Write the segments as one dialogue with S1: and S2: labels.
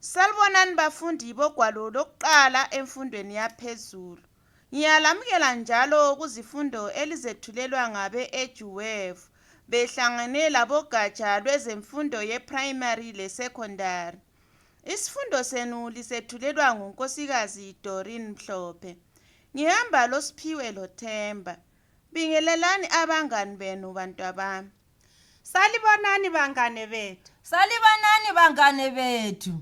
S1: Salibonani bafundi bogwalo lokuqala emfundweni yaphezulu. Ngiyalamukela njalo kuzifundo elizethulelwa ngabe EduWave behlangane labogatsha lwezemfundo ye-primary le-secondary. Isifundo senu lisethulelwa ngunkosikazi Doreen Mhlophe. Ngihamba loSiphiwe loThemba. Bingelelani abangani benu bantwabami.
S2: Salibonani bangane bethu.
S3: Salibonani bangane bethu.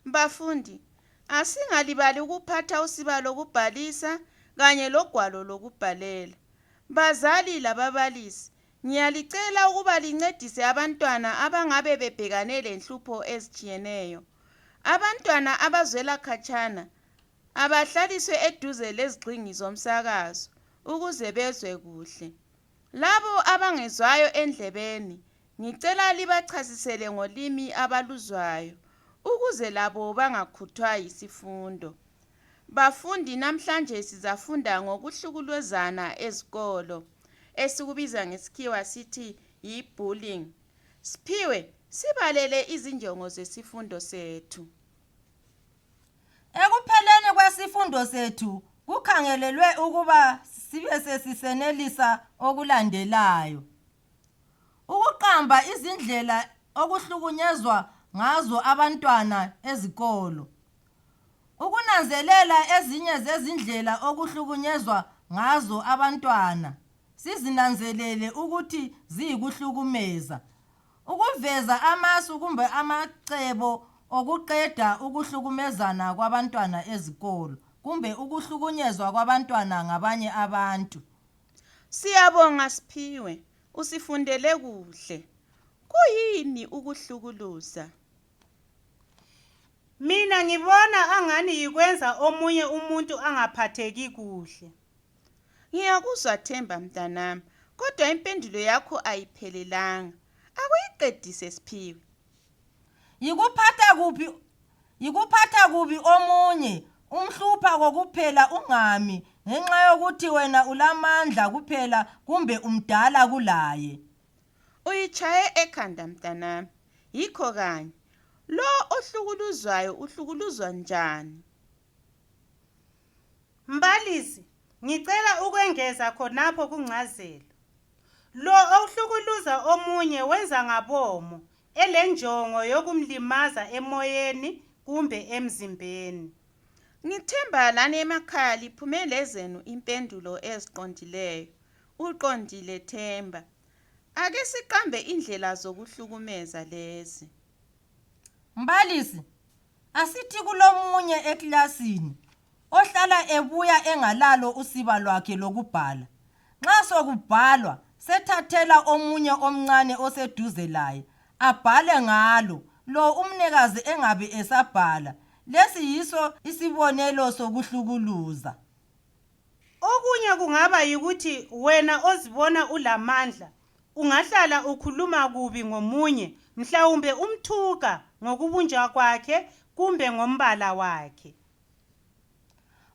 S1: Bafundi, asingalibali ukuphatha usiba lokubhalisa kanye logwalo lokubhalela. Bazali lababalisi, ngiyalicela ukuba lincedise abantwana abangabe bebhekane lenhlupho ezitshiyeneyo. Abantwana abazwela khatshana abahlaliswe eduze lezigxingi zomsakazo ukuze bezwe kuhle. Labo abangezwayo endlebeni, ngicela libachasisele ngolimi abaluzwayo ukuze labo bangakhuthwa yisifundo. Bafundi, namhlanje sizafunda ngokuhlukuluzana ezikolo esikubiza ngesikhiwa sithi yi-bullying. Siphiwe, sibalele izinjongo zesifundo sethu.
S3: Ekupheleni kwesifundo sethu kukhangelelwe ukuba sibe sesisenelisa okulandelayo: ukuqamba izindlela okuhlukunyezwa ngazo abantwana ezikolo, ukunanzelela ezinye zezindlela okuhlukunyezwa ngazo abantwana sizinanzelele ukuthi ziyikuhlukumeza, ukuveza amasu kumbe amacebo okuqeda ukuhlukumezana kwabantwana ezikolo kumbe ukuhlukunyezwa kwabantwana ngabanye abantu.
S1: Siyabonga Siphiwe, usifundele kuhle. Kuyini ukuhlukuluza?
S2: Mina ngibona angani yikwenza omunye umuntu angaphatheki kuhle.
S1: Ngiyakuzwa Themba mntanami, kodwa impendulo yakho ayiphelelanga. Akuyiqedise Siphiwe.
S3: Yikuphatha kubi omunye, umhlupha kokuphela ungami ngenxa yokuthi wena ulamandla kuphela kumbe umdala kulaye.
S1: Uyitshaye ekhanda mntanami. Yikho kanye, lo ohlukuluzwayo uhlukuluzwa njani?
S2: Mbalisi, ngicela ukwengeza khonapho kungcazelo. Lo ohlukuluza omunye wenza ngabomo, elenjongo yokumlimaza emoyeni kumbe emzimbeni.
S1: Ngithemba lani emakhaya liphumele zenu impendulo eziqondileyo. Uqondile Themba. Ake siqambe indlela zokuhlukumeza lezi.
S3: Mbalisi, asithi kulomunye eklasini ohlala ebuya engalalo usiba lwakhe lokubhala. Nxa sokubhalwa, sethathela omunye omncane oseduze laye abhale ngalo, lo umnikazi engabe esabhala. Lesi yiso isibonelo sokuhlukuluza.
S2: Okunye kungaba yikuthi wena ozibona ulamandla ungahlala ukhuluma kubi ngomunye, mhlawumbe umthuka ngokubunjwa kwakhe kumbe ngombala wakhe.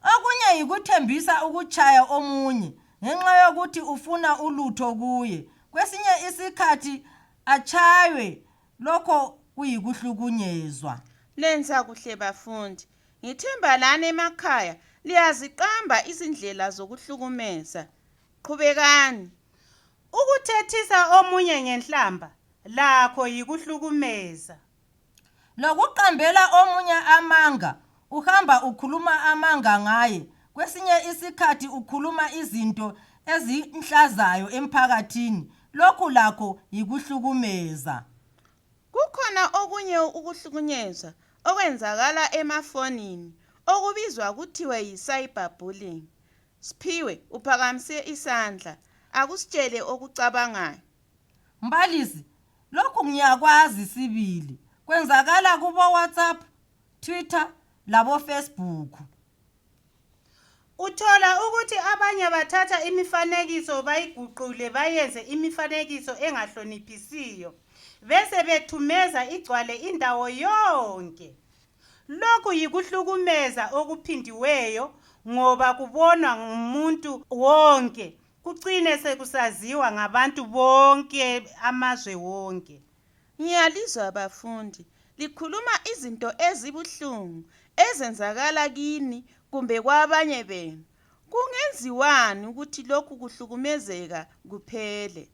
S3: Okunye yikuthembisa ukutshaya omunye ngenxa yokuthi ufuna ulutho kuye. Kwesinye isikhathi atshaywe, lokho kuyikuhlukunyezwa.
S1: Lenza kuhle bafundi. Ngithemba lani emakhaya liyaziqamba izindlela zokuhlukumeza. Qhubekani.
S2: Ukuthethisa omunye ngenhlamba lakho yikuhlukumeza.
S3: Lokuqambela omunye amanga, uhamba ukhuluma amanga ngaye. Kwesinye isikhathi ukhuluma izinto ezinhlazayo emphakathini. Lokhu lakho yikuhlukumeza.
S1: Kukhona okunye ukuhlukunyezwa okwenzakala emafonini okubizwa kuthiwe yi-cyberbullying. Siphiwe, uphakamise isandla. Akusitshele okucabangayo.
S3: Mbalisi, lokhu ngiyakwazi sibili. Kwenzakala kubo WhatsApp, Twitter labo Facebook.
S2: Uthola ukuthi abanye bathatha imifanekiso bayiguqule bayenze imifanekiso engahloniphisiyo, bese bethumeza igcwale indawo yonke. Lokhu yikuhlukumeza okuphindiweyo ngoba kubonwa ngumuntu wonke, kucine sekusaziwa ngabantu bonke, amazwe wonke.
S1: Ngiyalizwa bafundi. likhuluma izinto ezibuhlungu ezenzakala kini kumbe kwabanye benu. Kungenziwani ukuthi lokhu kuhlukumezeka kuphele?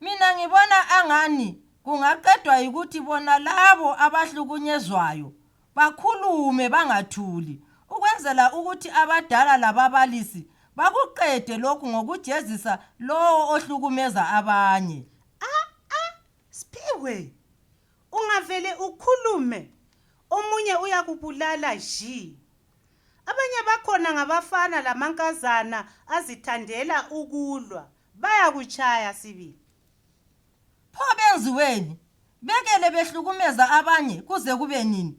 S3: Mina ngibona angani kungaqedwa yikuthi bona labo abahlukunyezwayo bakhulume bangathuli, ukwenzela ukuthi abadala lababalisi bakuqede lokhu ngokujezisa lowo ohlukumeza abanye.
S2: Siphiwe, ungavele ukhulume, omunye uyakubulala ji. Abanye bakhona ngabafana lamankazana azithandela ukulwa, bayakuchaya sibili.
S3: Pho benziweni? Bekele behlukumeza abanye kuze kube nini?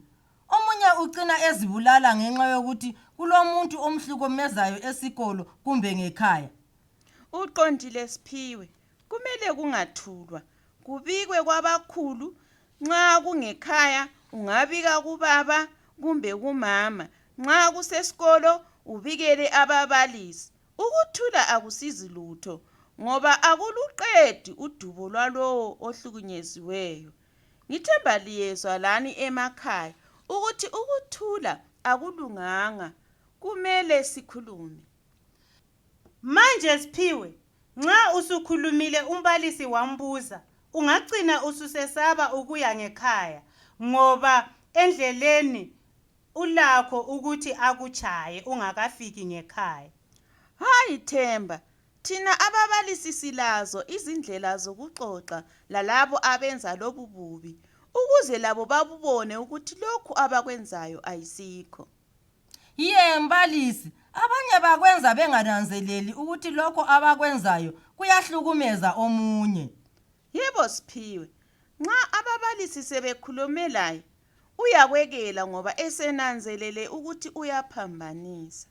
S3: Omunye ugcina ezibulala ngenxa yokuthi kulomuntu omhlukumezayo esikolo kumbe ngekhaya.
S1: Uqondile Siphiwe, kumele kungathulwa, kubikwe kwabakhulu. Nxa kungekhaya ungabika kubaba kumbe kumama, nxa kusesikolo ubikele ababalisi. Ukuthula akusizi lutho, ngoba akuluqedi udubo lwalowo ohlukunyeziweyo. Ngithemba liyezwa lani emakhaya ukuthi ukuthula akulunganga, kumele sikhulume.
S2: Manje Siphiwe, nxa usukhulumile umbalisi wambuza, ungagcina ususesaba ukuya ngekhaya ngoba endleleni ulakho ukuthi akuchaye ungakafiki ngekhaya.
S1: Hayi Themba, thina ababalisi silazo izindlela zokuxoxa lalabo abenza lobu bubi, ukuze labo babubone ukuthi lokhu abakwenzayo ayisikho.
S3: Mbalisi, abanye bakwenza bengananzeleli ukuthi lokho abakwenzayo kuyahlukumeza omunye.
S1: Yebo Siphiwe, nxa ababalisi sebekhulumelayo uyakwekela ngoba esenanzelele ukuthi uyaphambanisa.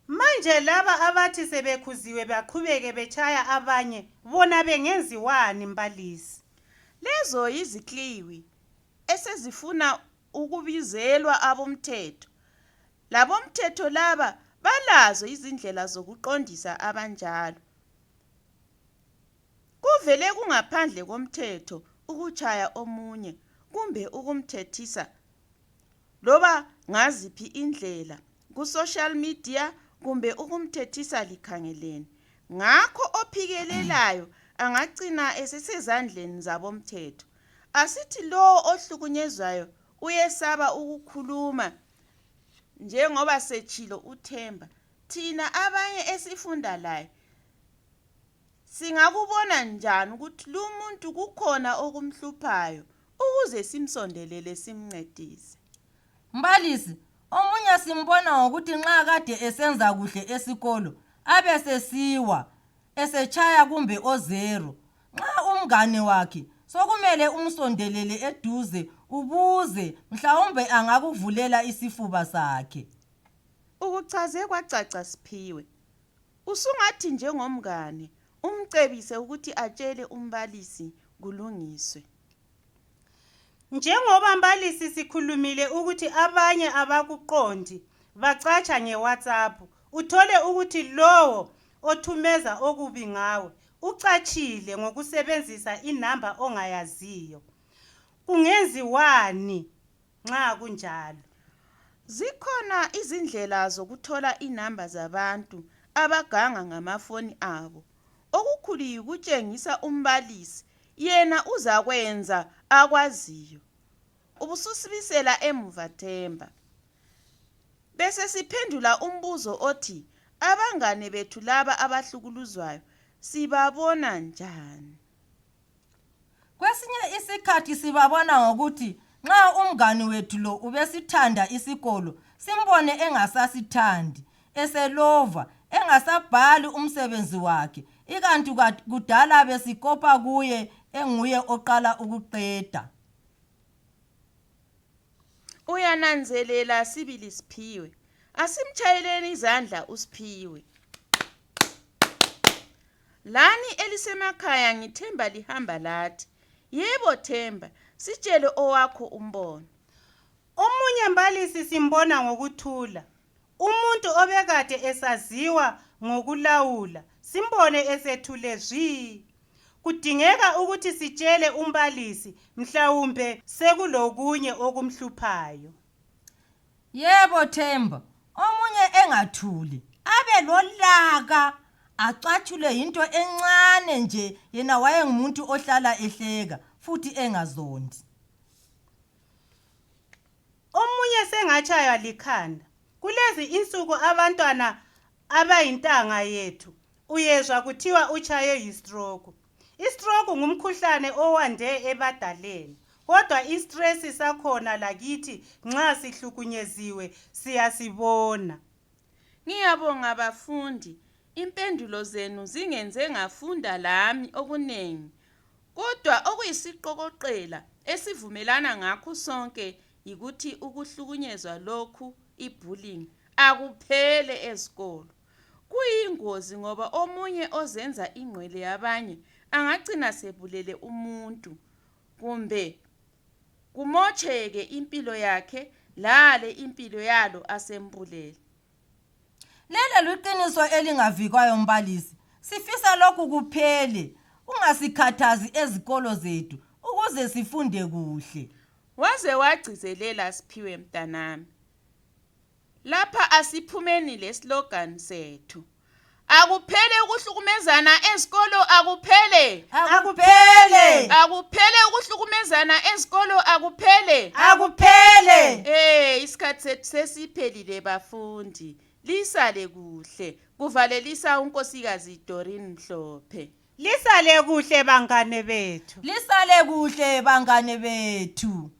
S2: Manje laba abathi sebekhuziwe baqhubeke bechaya abanye, bona bengenziwani mbalisi?
S1: Lezo yizikliwi esezifuna ukubizelwa abomthetho. Labomthetho laba balazo izindlela zokuqondisa abanjalo. Kuvele kungaphandle komthetho ukuchaya omunye kumbe ukumthethisa loba ngaziphi indlela ku-social media kumbe ukumthethisa likhangelene. Ngakho ophikelelayo angagcina esesezandleni zabomthetho. Asithi lo ohlukunyezwayo uyesaba ukukhuluma, njengoba setshilo uThemba. Thina abanye esifunda laye singakubona njani ukuthi lumuntu kukhona okumhluphayo ukuze simsondelele simncedise?
S3: Mbalisi, omunye simbona ngokuthi nxa kade esenza kuhle esikolo abe sesiwa esechaya kumbe ozero. Nxa umngane wakhe sokumele umsondelele eduze ubuze mhlawumbe angakuvulela isifuba sakhe.
S1: Ukuchaze kwacaca Siphiwe. Usungathi njengomngane umcebise ukuthi atshele umbalisi kulungiswe.
S2: Njengoba mbalisi sikhulumile ukuthi abanye abakuqondi bacatsha ngeWhatsApp, uthole ukuthi lowo othumeza okubi ngawe ucatshile ngokusebenzisa inamba ongayaziyo. Kungenziwani nxa kunjalo?
S1: Zikhona izindlela zokuthola inamba zabantu abaganga ngamafoni abo. Okukhulu yikutshengisa umbalisi, yena uzakwenza akwaziyo. Ubususibisela emuva Themba. Bese siphendula umbuzo othi, abangane bethu laba abahlukuluzwayo sibabona njani?
S3: Kwesinye isikhathi sibabona ngokuthi nxa umngane wethu lo ubesithanda isikolo, simbone engasasithandi, eselova, engasabhali umsebenzi wakhe, ikanti kudala besikopa kuye enguye oqala ukuqeda.
S1: Uyananzelela sibili Siphiwe. Asimchayeleni izandla uSiphiwe. Lani elisemakhaya ngithemba lihamba lathi. Yebo Themba, sitshele owakho umbono.
S2: Omunye mbalisi simbona ngokuthula. Umuntu obekade esaziwa ngokulawula, simbone esethule zwi. kudingeka ukuthi sitshele umbalisi mhlawumbe sekulokunye okumhluphayo.
S3: Yebo Themba, omunye engathuli, abe lolaka, acatshule into encane nje, yena wayengumuntu ohlala ehleka futhi engazondi.
S2: Omunye sengatshaywa likhanda. Kulezi insuku abantwana abayintanga yethu uyezwa kuthiwa uchaye yi-stroke. I-stroke ngumkhuhlane owande ebadaleni. Kodwa i-stress sakhona lakithi nxa sihlukunyeziwe siyasibona.
S1: Ngiyabonga bafundi, impendulo zenu zingenze ngafunda lami okunengi. Kodwa okuyisiqokoqela esivumelana ngakho sonke yikuthi ukuhlukunyezwa lokhu, i-bullying, akuphele ezikolo. Kuyingozi ngoba omunye ozenza ingqwele yabanye angagcina sebulele umuntu, kumbe kumocheke impilo yakhe lale impilo yalo asembulele.
S3: Lelo liqiniso elingavikwayo mbalisi. Sifisa lokhu kuphele, ungasikhathazi ezikolo zethu ukuze sifunde kuhle.
S1: Waze wagcizelela Siphiwe mntanami. Lapha asiphumeni le slogan sethu. Akuphele ukuhlukumezana ezikolo, akuphele.
S3: Akuphele!
S1: Akuphele ukuhlukumezana ezikolo, akuphele.
S3: Akuphele!
S1: Isikhathi sethu sesiphelile bafundi. Lisale kuhle. Kuvalelisa unkosikazi Doreen Mhlophe.
S2: Lisale kuhle bangane bethu.
S3: Lisale kuhle bangane bethu.